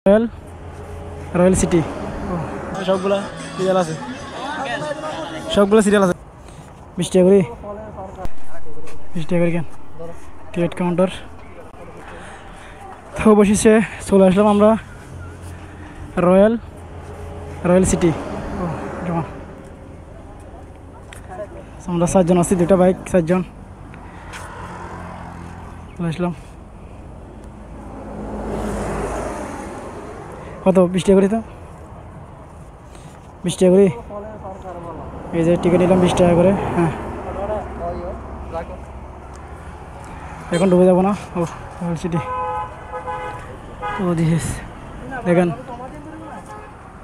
Royal royal city সবগুলা serial আছে, সবগুলো সিরিয়াল আছে। 20 টাকা করে, 20 টাকা করে কেন টিকিট কাউন্টার। তো অবশেষে চলে আসলাম আমরা রয়্যাল রয়্যাল সিটি। আমরা 7 জন আছি, 2টা বাইক, 7 জন চলে আসলাম। কত? 20 টাকা করে। তো 20 টাকা করে এই যে টিকিট নিলাম 20 টাকা করে। হ্যাঁ, এখন ঢুকে যাবো না। ও রয়্যাল সিটি, ও দিস দেখেন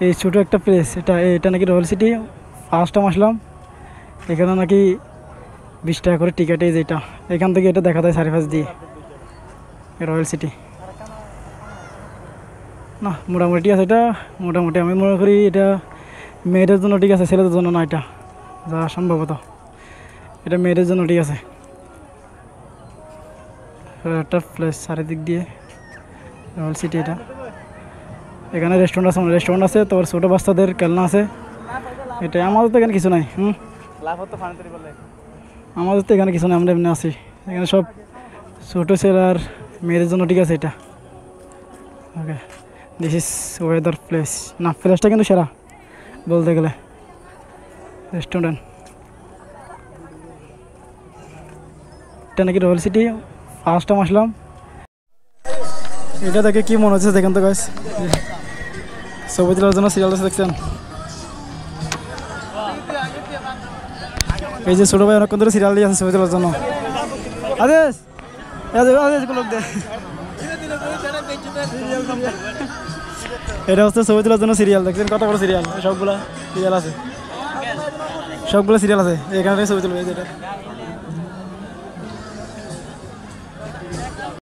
এই ছোটো একটা প্লেস, এটা নাকি রয়্যাল সিটি। ফার্স্ট টাইম আসলাম এখানে, নাকি 20 টাকা করে টিকিট। এই যেটা এখান থেকে এটা দেখা যায় সার্ভিস দিয়ে রয়্যাল সিটি। না মোটামুটি আছে এটা, মোটামুটি আমি মনে করি এটা মেয়েদের জন্য ঠিক আছে, ছেলেদের জন্য না। এটা যা সম্ভবত এটা মেয়েদের জন্য ঠিক আছে। একটা প্লেস চারিদিক দিয়ে রয়্যাল সিটি। এটা এখানে রেস্টুরেন্ট আছে, তোর ছোটো বাচ্চাদের খেলনা আছে। এটা আমাদের তো এখানে কিছু নাই। আমাদের তো এখানে কিছু নাই, আমরা এমনি আছি। এখানে সব ছোটো ছেলে আর মেয়েদের জন্য ঠিক আছে এটা। ওকে, দিস ইজ ওয়েদার প্লেস। না, প্লেসটা কিন্তু সেরা বলতে গেলে। রেস্টুরেন্ট এটা নাকি রয়্যাল সিটি। ফার্স্ট টাইম আসলাম। এটা দেখে কি মনে হচ্ছে দেখেন তো গাইস, ছবি তোলার জন্য সিরিয়াল আছে দেখছেন। এই যে ছোটো ভাই অনেকক্ষণ ধরে সিরিয়াল দিয়ে আছে ছবি তোলার জন্য। আদেশ এটা হচ্ছে ছবি তোলার জন্য সিরিয়াল দেখছেন, কত বড় সিরিয়াল। সবগুলা সিরিয়াল আছে, সবগুলো সিরিয়াল আছে এখানে ছবি তুলবে। এটা